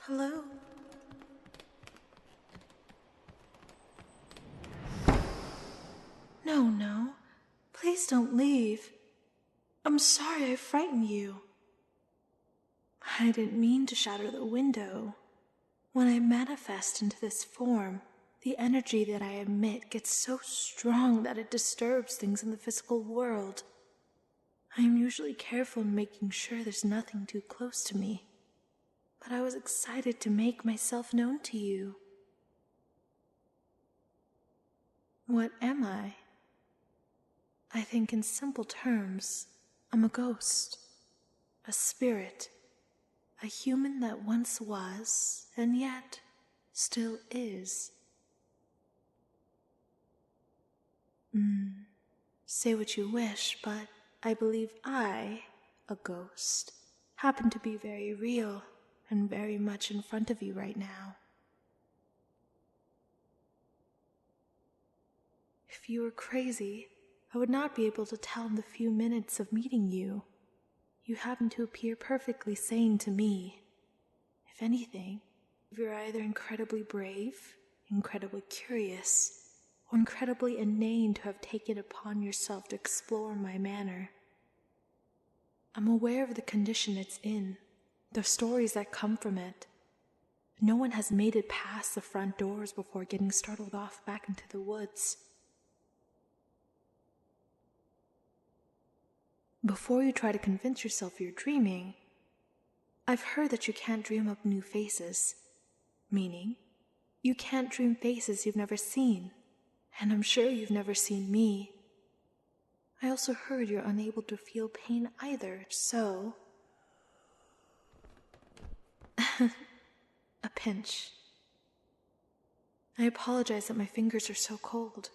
Hello? No. Please don't leave. I'm sorry I frightened you. I didn't mean to shatter the window. When I manifest into this form, the energy that I emit gets so strong that it disturbs things in the physical world. I am usually careful in making sure there's nothing too close to me, but I was excited to make myself known to you. What am I? I think in simple terms, I'm a ghost, a spirit, a human that once was, and yet still is. Say what you wish, but I believe I, a ghost, happen to be very real and very much in front of you right now. If you were crazy, I would not be able to tell in the few minutes of meeting you. You happen to appear perfectly sane to me. If anything, you're either incredibly brave, incredibly curious, or incredibly inane to have taken upon yourself to explore my manor. I'm aware of the condition it's in, the stories that come from it. No one has made it past the front doors before getting startled off back into the woods. Before you try to convince yourself you're dreaming, I've heard that you can't dream up new faces, meaning you can't dream faces you've never seen, and I'm sure you've never seen me. I also heard you're unable to feel pain either, so... A pinch. I apologize that my fingers are so cold.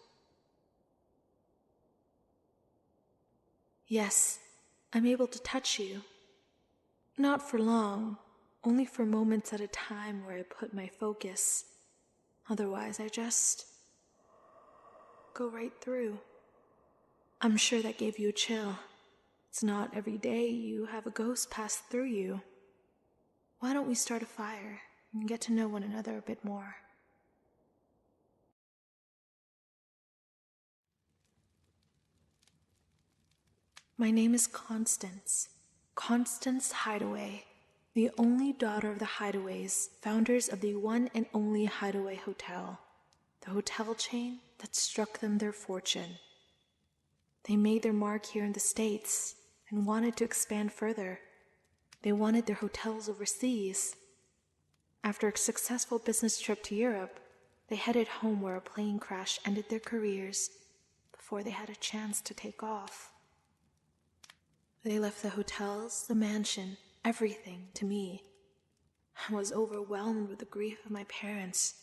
Yes, I'm able to touch you. Not for long, only for moments at a time where I put my focus. Otherwise, I just go right through. I'm sure that gave you a chill. It's not every day you have a ghost pass through you. Why don't we start a fire and get to know one another a bit more? My name is Constance. Constance Hatchaway, the only daughter of the Hatchaways, founders of the one and only Hatchaway Hotel, the hotel chain that struck them their fortune. They made their mark here in the States and wanted to expand further. They wanted their hotels overseas. After a successful business trip to Europe, they headed home where a plane crash ended their careers before they had a chance to take off. They left the hotels, the mansion, everything to me. I was overwhelmed with the grief of my parents,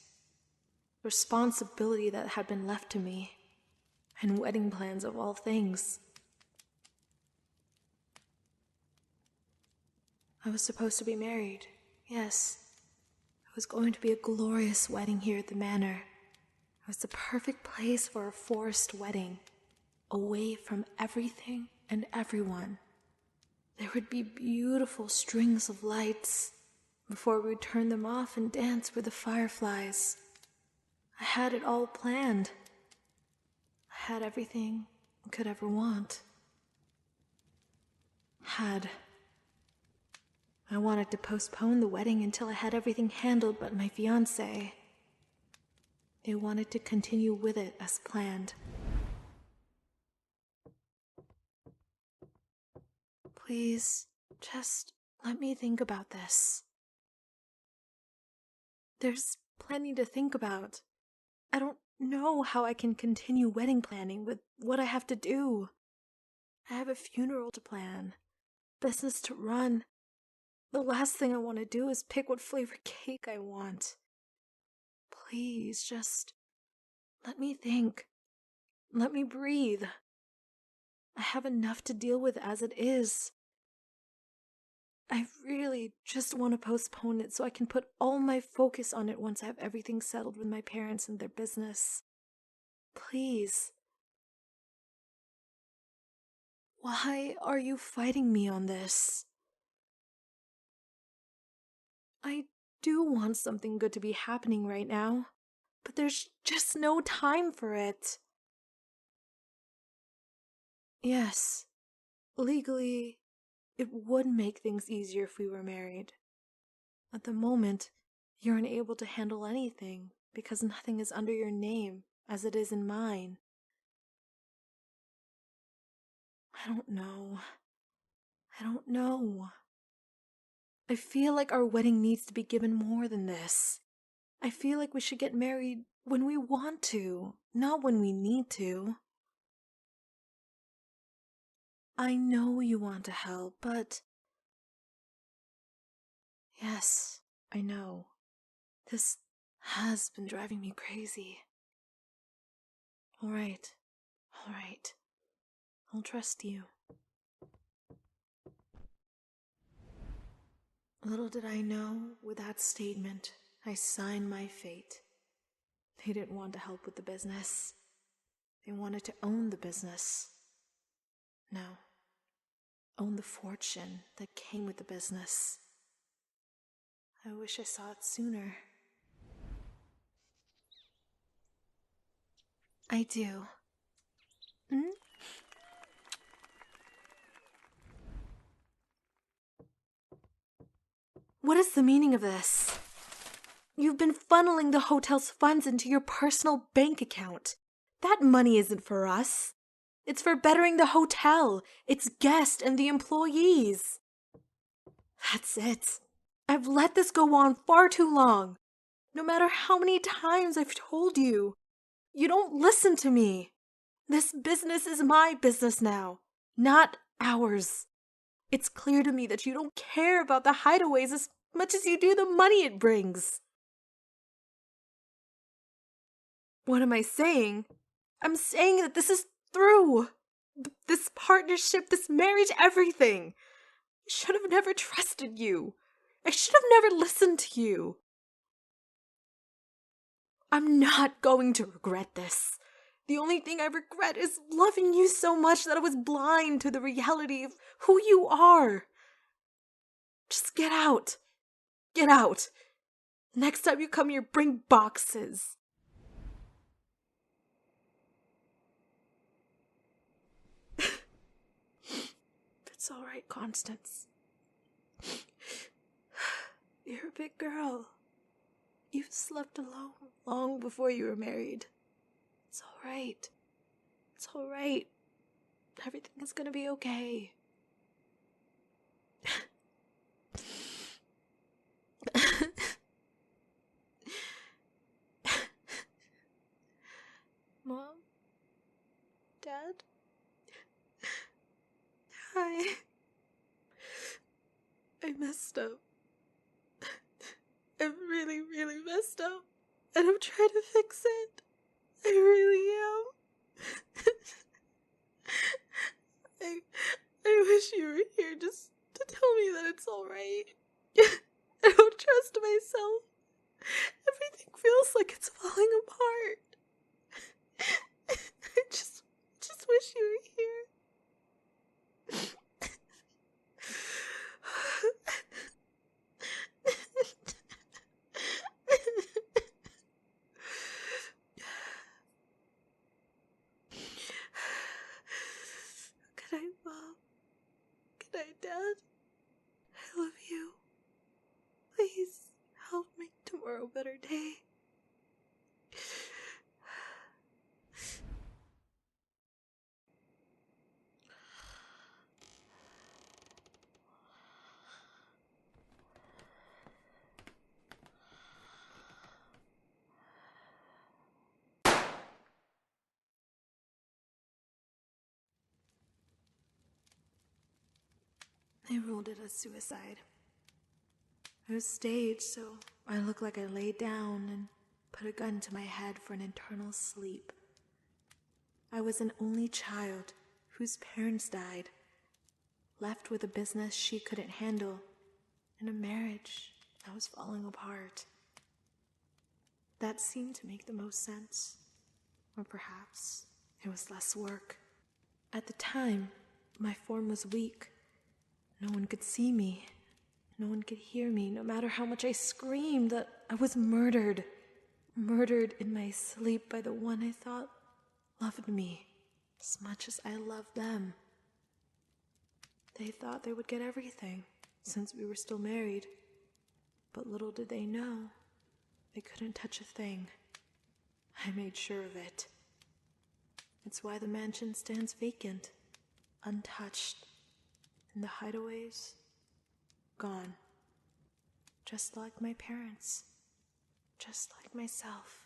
the responsibility that had been left to me, and wedding plans of all things. I was supposed to be married, yes. It was going to be a glorious wedding here at the manor. It was the perfect place for a forced wedding, away from everything and everyone. There would be beautiful strings of lights before we would turn them off and dance with the fireflies. I had it all planned. I had everything I could ever want. I wanted to postpone the wedding until I had everything handled but my fiancé. They wanted to continue with it as planned. Please, just let me think about this. There's plenty to think about. I don't know how I can continue wedding planning with what I have to do. I have a funeral to plan, business to run. The last thing I want to do is pick what flavor cake I want. Please, just let me think. Let me breathe. I have enough to deal with as it is. I really just want to postpone it so I can put all my focus on it once I have everything settled with my parents and their business. Please. Why are you fighting me on this? I do want something good to be happening right now, but there's just no time for it. Yes, legally, it would make things easier if we were married. At the moment, you're unable to handle anything because nothing is under your name as it is in mine. I don't know. I feel like our wedding needs to be given more than this. I feel like we should get married when we want to, not when we need to. I know you want to help, but... Yes, I know. This has been driving me crazy. All right. I'll trust you. Little did I know, with that statement, I signed my fate. They didn't want to help with the business. They wanted to own the business. No, own the fortune that came with the business. I wish I saw it sooner. I do. What is the meaning of this? You've been funneling the hotel's funds into your personal bank account. That money isn't for us. It's for bettering the hotel, its guests, and the employees. That's it. I've let this go on far too long. No matter how many times I've told you, you don't listen to me. This business is my business now, not ours. It's clear to me that you don't care about the hideaways as much as you do the money it brings. What am I saying? I'm saying that this is through. This partnership, this marriage, everything. I should have never trusted you. I should have never listened to you. I'm not going to regret this. The only thing I regret is loving you so much that I was blind to the reality of who you are. Just get out. Get out. Next time you come here, bring boxes. It's all right, Constance. You're a big girl. You've slept alone long before you were married. It's all right. It's all right. Everything is gonna be okay. Mom? Dad? Hi. I messed up. I really, really messed up. And I'm trying to fix it. I really am. I wish you were here just to tell me that it's alright. I don't trust myself. Everything feels like it's falling apart. I just wish you were here. Good night, Mom. Good night, Dad. I love you. Please help make tomorrow a better day. They ruled it as suicide. It was staged, so I looked like I laid down and put a gun to my head for an eternal sleep. I was an only child whose parents died, left with a business she couldn't handle, and a marriage that was falling apart. That seemed to make the most sense. Or perhaps it was less work. At the time, my form was weak. No one could see me. No one could hear me, no matter how much I screamed that I was murdered. Murdered in my sleep by the one I thought loved me as much as I loved them. They thought they would get everything, since we were still married. But little did they know, they couldn't touch a thing. I made sure of it. It's why the mansion stands vacant, untouched, and the hideaways, gone. Just like my parents, just like myself.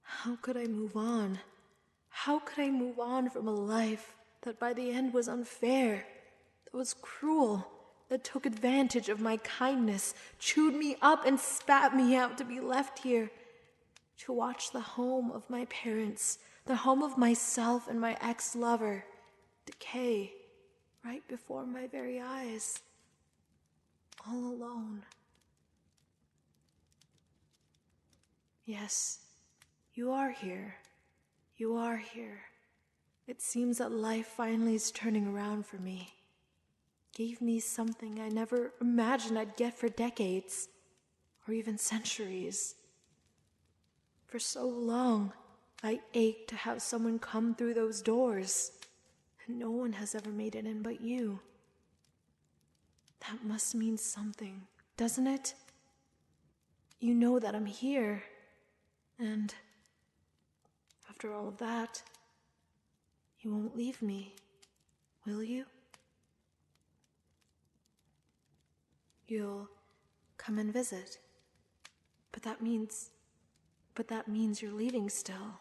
How could I move on? How could I move on from a life that by the end was unfair, that was cruel, that took advantage of my kindness, chewed me up and spat me out to be left here, to watch the home of my parents, the home of myself and my ex-lover, decay right before my very eyes, all alone. Yes, you are here. You are here. It seems that life finally is turning around for me. Gave me something I never imagined I'd get for decades, or even centuries. For so long, I ached to have someone come through those doors, and no one has ever made it in but you. That must mean something, doesn't it? You know that I'm here, and after all of that, you won't leave me, will you? You'll come and visit, but that means you're leaving still.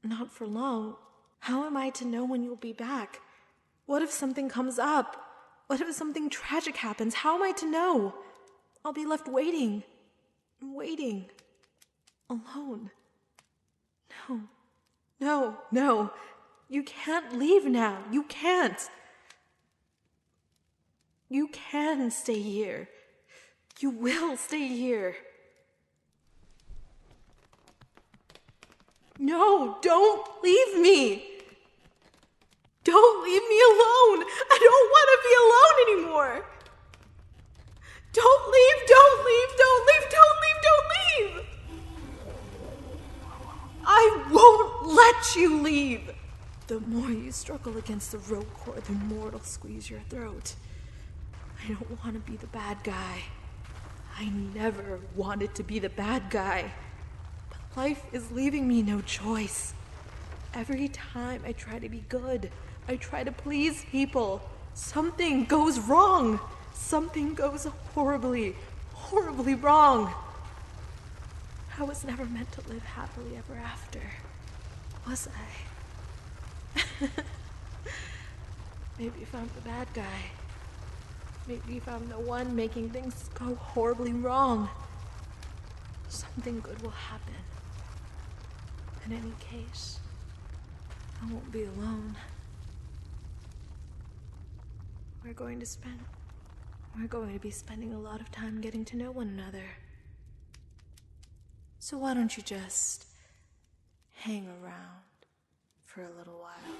Not for long. How am I to know when you'll be back? What if something comes up? What if something tragic happens? How am I to know? I'll be left waiting, alone. No. You can't leave now. You can't. You can stay here. You will stay here. No, don't leave me. Don't leave me alone. I don't want to be alone anymore. Don't leave, don't leave, don't leave, don't leave, don't leave. I won't let you leave. The more you struggle against the rope cord, the more it'll squeeze your throat. I don't want to be the bad guy. I never wanted to be the bad guy. But life is leaving me no choice. Every time I try to be good, I try to please people, something goes wrong. Something goes horribly wrong. I was never meant to live happily ever after, was I? Maybe if I'm the bad guy, maybe if I'm the one making things go horribly wrong, something good will happen. In any case, I won't be alone. We're going to be spending a lot of time getting to know one another. So why don't you just hang around for a little while?